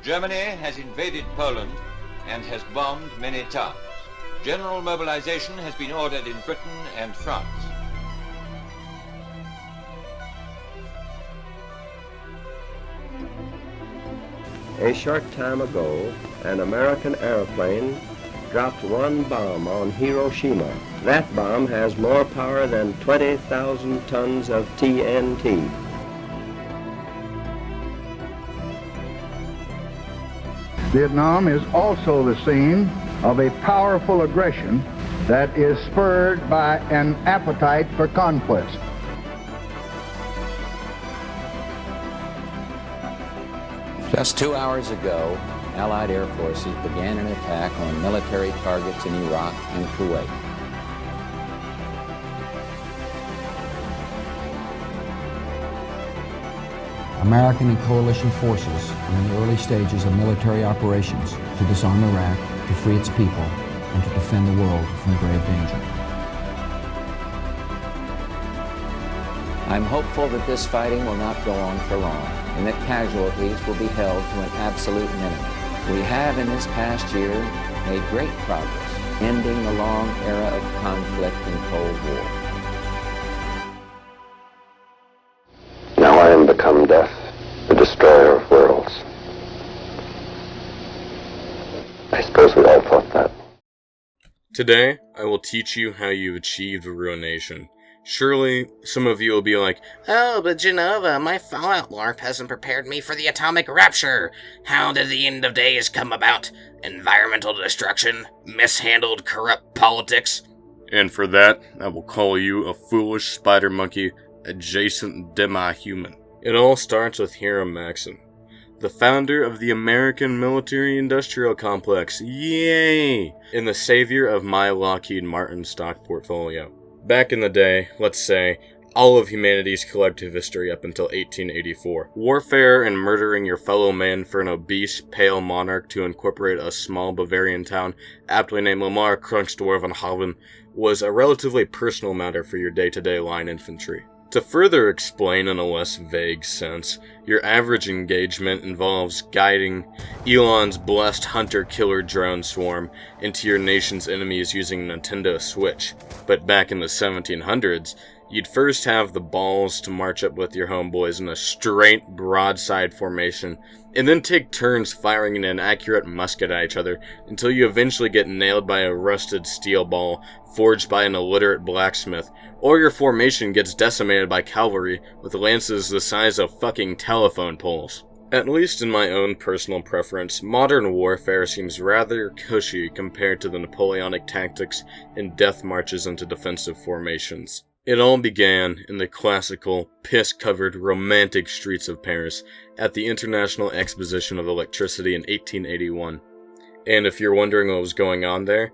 Germany has invaded Poland and has bombed many towns. General mobilization has been ordered in Britain and France. A short time ago, an American airplane dropped one bomb on Hiroshima. That bomb has more power than 20,000 tons of TNT. Vietnam is also the scene of a powerful aggression that is spurred by an appetite for conquest. Just 2 hours ago, Allied air forces began an attack on military targets in Iraq and Kuwait. American and coalition forces are in the early stages of military operations to disarm Iraq, to free its people, and to defend the world from grave danger. I'm hopeful that this fighting will not go on for long, and that casualties will be held to an absolute minimum. We have in this past year made great progress, ending the long era of conflict and Cold War. Now I am become death, the destroyer of worlds. I suppose we all thought that. Today, I will teach you how you achieved ruination. Surely, some of you will be like, "Oh, but Genova, my Fallout LARP hasn't prepared me for the atomic rapture. How did the end of days come about? Environmental destruction? Mishandled corrupt politics?" and for that, I will call you a foolish spider monkey adjacent demi-human. It all starts with Hiram Maxim, the founder of the American military-industrial complex, yay, and the savior of my Lockheed Martin stock portfolio. Back in the day, let's say, all of humanity's collective history up until 1884. Warfare and murdering your fellow man for an obese, pale monarch to incorporate a small Bavarian town, aptly named Lamar Krungsdorvenhaven, was a relatively personal matter for your day-to-day line infantry. To further explain in a less vague sense, your average engagement involves guiding Elon's blessed hunter-killer drone swarm into your nation's enemies using a Nintendo Switch. But back in the 1700s, you'd first have the balls to march up with your homeboys in a straight broadside formation, and then take turns firing an inaccurate musket at each other until you eventually get nailed by a rusted steel ball forged by an illiterate blacksmith, or your formation gets decimated by cavalry with lances the size of fucking telephone poles. At least in my own personal preference, modern warfare seems rather cushy compared to the Napoleonic tactics and death marches into defensive formations. It all began in the classical, piss-covered, romantic streets of Paris at the International Exposition of Electricity in 1881. And if you're wondering what was going on there,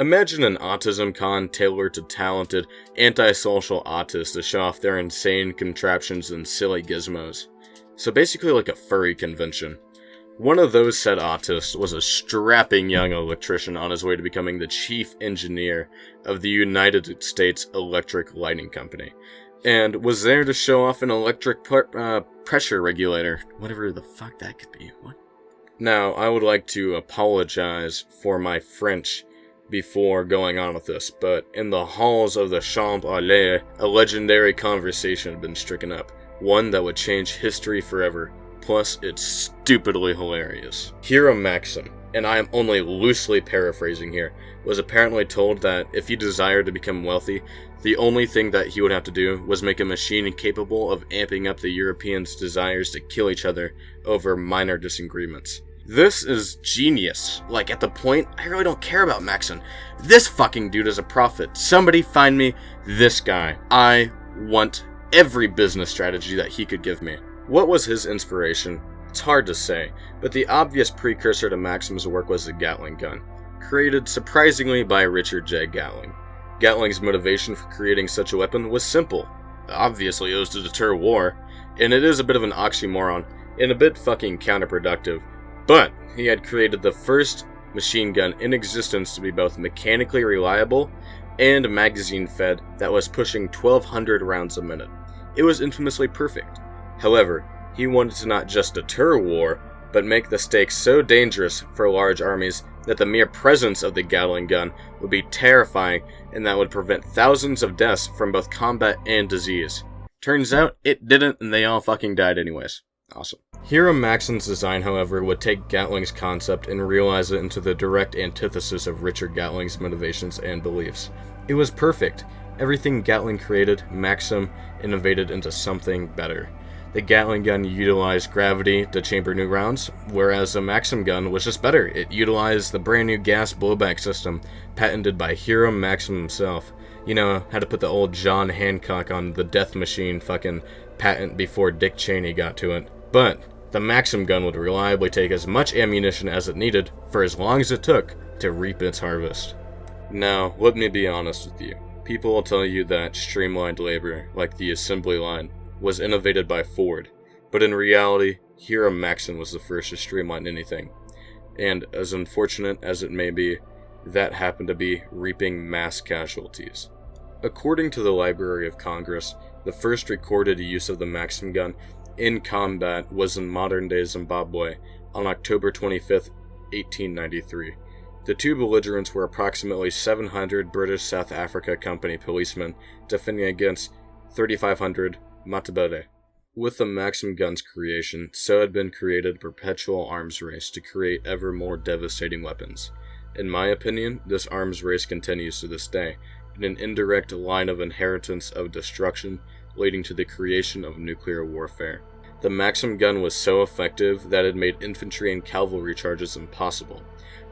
imagine an autism con tailored to talented, antisocial autists to show off their insane contraptions and silly gizmos. So basically like a furry convention. One of those said autists was a strapping young electrician on his way to becoming the chief engineer of the United States Electric Lighting Company, and was there to show off an electric pressure regulator, whatever the fuck that could be. What? Now, I would like to apologize for my French before going on with this, but in the halls of the Champs-Élysées, a legendary conversation had been stricken up, one that would change history forever. Plus, it's stupidly hilarious. Hiram Maxim, and I am only loosely paraphrasing here, was apparently told that if he desired to become wealthy, the only thing that he would have to do was make a machine capable of amping up the Europeans' desires to kill each other over minor disagreements. This is genius. Like, at the point, I really don't care about Maxim. This fucking dude is a prophet. Somebody find me this guy. I want every business strategy that he could give me. What was his inspiration? It's hard to say, but the obvious precursor to Maxim's work was the Gatling gun, created surprisingly by Richard J. Gatling. Gatling's motivation for creating such a weapon was simple. Obviously, it was to deter war, and it is a bit of an oxymoron, and a bit fucking counterproductive, but he had created the first machine gun in existence to be both mechanically reliable and magazine-fed that was pushing 1,200 rounds a minute. It was infamously perfect. However, he wanted to not just deter war, but make the stakes so dangerous for large armies that the mere presence of the Gatling gun would be terrifying, and that would prevent thousands of deaths from both combat and disease. Turns out, it didn't, and they all fucking died anyways. Awesome. Hiram Maxim's design, however, would take Gatling's concept and realize it into the direct antithesis of Richard Gatling's motivations and beliefs. It was perfect. Everything Gatling created, Maxim innovated into something better. The Gatling gun utilized gravity to chamber new rounds, whereas the Maxim gun was just better. It utilized the brand new gas blowback system, patented by Hiram Maxim himself. You know, had to put the old John Hancock on the death machine fucking patent before Dick Cheney got to it. But the Maxim gun would reliably take as much ammunition as it needed for as long as it took to reap its harvest. Now, let me be honest with you. People will tell you that streamlined labor, like the assembly line, was innovated by Ford, but in reality, Hiram Maxim was the first to streamline anything. And as unfortunate as it may be, that happened to be reaping mass casualties. According to the Library of Congress, the first recorded use of the Maxim gun in combat was in modern-day Zimbabwe on October 25, 1893. The two belligerents were approximately 700 British South Africa Company policemen defending against 3,500 Matabele. With the Maxim gun's creation, so had been created a perpetual arms race to create ever more devastating weapons. In my opinion, this arms race continues to this day, in an indirect line of inheritance of destruction leading to the creation of nuclear warfare. The Maxim gun was so effective that it made infantry and cavalry charges impossible.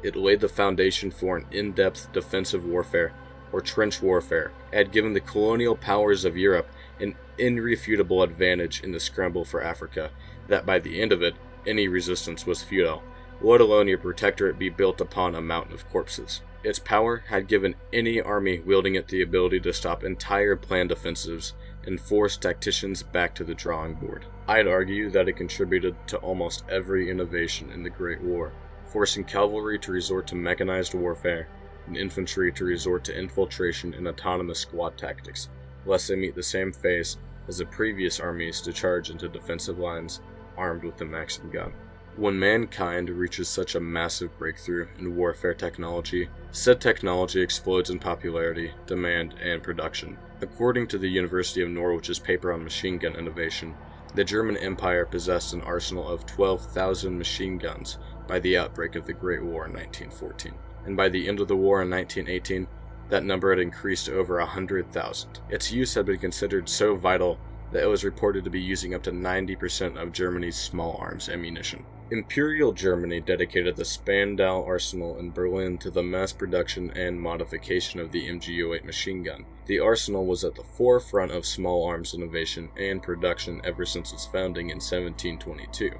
It laid the foundation for an in-depth defensive warfare, or trench warfare, and had given the colonial powers of Europe an irrefutable advantage in the scramble for Africa, that by the end of it, any resistance was futile, let alone your protectorate be built upon a mountain of corpses. Its power had given any army wielding it the ability to stop entire planned offensives and force tacticians back to the drawing board. I'd argue that it contributed to almost every innovation in the Great War, forcing cavalry to resort to mechanized warfare and infantry to resort to infiltration and autonomous squad tactics, lest they meet the same fate as the previous armies to charge into defensive lines armed with the Maxim gun. When mankind reaches such a massive breakthrough in warfare technology, said technology explodes in popularity, demand, and production. According to the University of Norwich's paper on machine gun innovation, the German Empire possessed an arsenal of 12,000 machine guns by the outbreak of the Great War in 1914. And by the end of the war in 1918, that number had increased to over 100,000. Its use had been considered so vital that it was reported to be using up to 90% of Germany's small arms ammunition. Imperial Germany dedicated the Spandau Arsenal in Berlin to the mass production and modification of the MG08 machine gun. The arsenal was at the forefront of small arms innovation and production ever since its founding in 1722.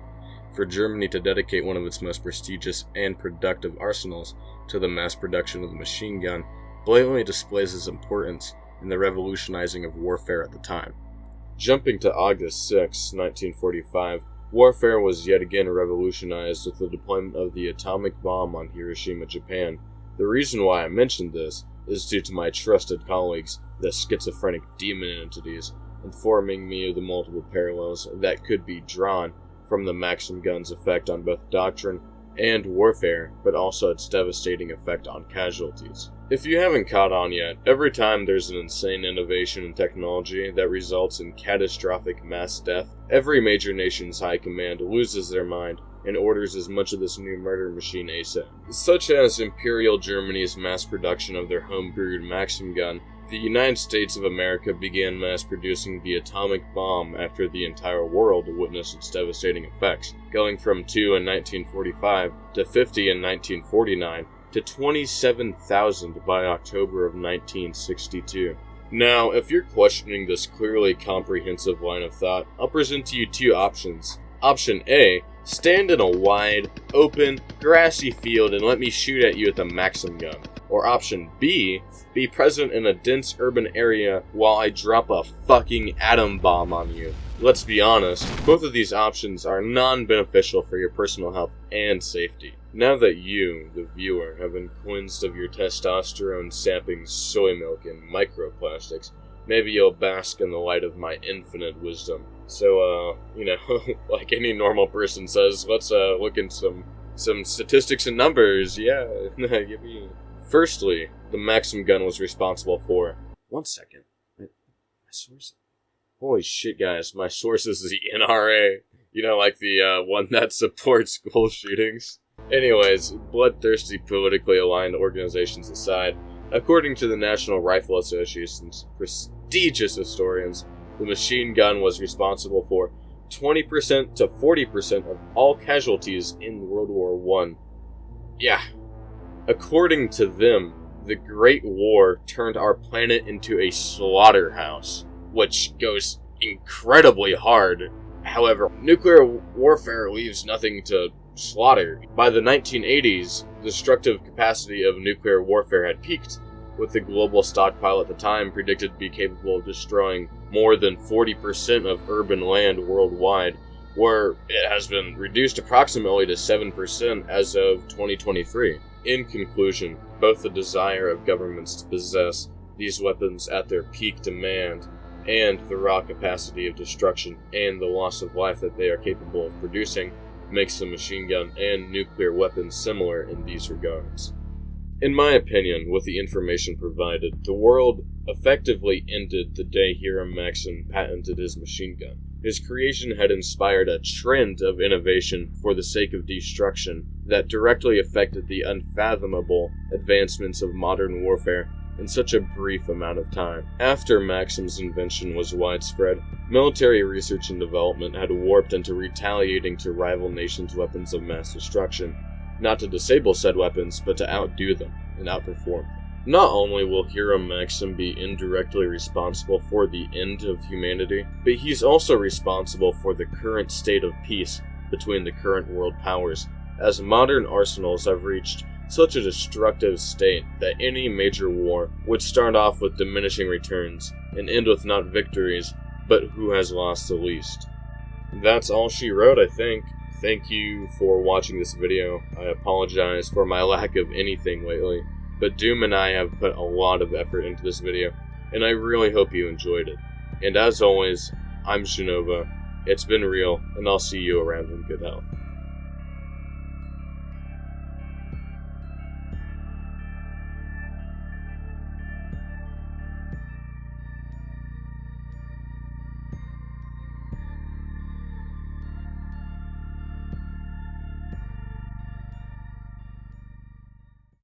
For Germany to dedicate one of its most prestigious and productive arsenals to the mass production of the machine gun blatantly displays its importance in the revolutionizing of warfare at the time. Jumping to August 6, 1945, warfare was yet again revolutionized with the deployment of the atomic bomb on Hiroshima, Japan. The reason why I mentioned this is due to my trusted colleagues, the schizophrenic demon entities, informing me of the multiple parallels that could be drawn from the Maxim gun's effect on both doctrine and warfare, but also its devastating effect on casualties. If you haven't caught on yet, every time there's an insane innovation in technology that results in catastrophic mass death, every major nation's high command loses their mind and orders as much of this new murder machine ASAP. Such as Imperial Germany's mass production of their home-brewed Maxim gun, the United States of America began mass producing the atomic bomb after the entire world witnessed its devastating effects, going from 2 in 1945 to 50 in 1949 to 27,000 by October of 1962. Now, if you're questioning this clearly comprehensive line of thought, I'll present to you two options. Option A, stand in a wide, open, grassy field and let me shoot at you with a Maxim gun. Or option B, be present in a dense urban area while I drop a fucking atom bomb on you. Let's be honest, both of these options are non-beneficial for your personal health and safety. Now that you, the viewer, have been cleansed of your testosterone-sapping soy milk and microplastics, maybe you'll bask in the light of my infinite wisdom. So, like any normal person says, let's look into some statistics and numbers. Yeah, give me. Firstly, the Maxim gun was responsible for. 1 second. My source. Holy shit, guys! My source is the NRA. Like the one that supports school shootings. Anyways, bloodthirsty, politically aligned organizations aside, according to the National Rifle Association's prestigious historians, the machine gun was responsible for 20% to 40% of all casualties in World War I. Yeah. According to them, the Great War turned our planet into a slaughterhouse, which goes incredibly hard. However, nuclear warfare leaves nothing to slaughter. By the 1980s, the destructive capacity of nuclear warfare had peaked, with the global stockpile at the time predicted to be capable of destroying more than 40% of urban land worldwide, where it has been reduced approximately to 7% as of 2023. In conclusion, both the desire of governments to possess these weapons at their peak demand and the raw capacity of destruction and the loss of life that they are capable of producing makes the machine gun and nuclear weapons similar in these regards. In my opinion, with the information provided, the world effectively ended the day Hiram Maxim patented his machine gun. His creation had inspired a trend of innovation for the sake of destruction that directly affected the unfathomable advancements of modern warfare in such a brief amount of time. After Maxim's invention was widespread, military research and development had warped into retaliating to rival nations' weapons of mass destruction, not to disable said weapons, but to outdo them and outperform them. Not only will Hiram Maxim be indirectly responsible for the end of humanity, but he's also responsible for the current state of peace between the current world powers, as modern arsenals have reached such a destructive state that any major war would start off with diminishing returns and end with not victories, but who has lost the least. That's all she wrote, I think. Thank you for watching this video. I apologize for my lack of anything lately, but Doom and I have put a lot of effort into this video, and I really hope you enjoyed it. And as always, I'm Shinova. It's been real, and I'll see you around in good health.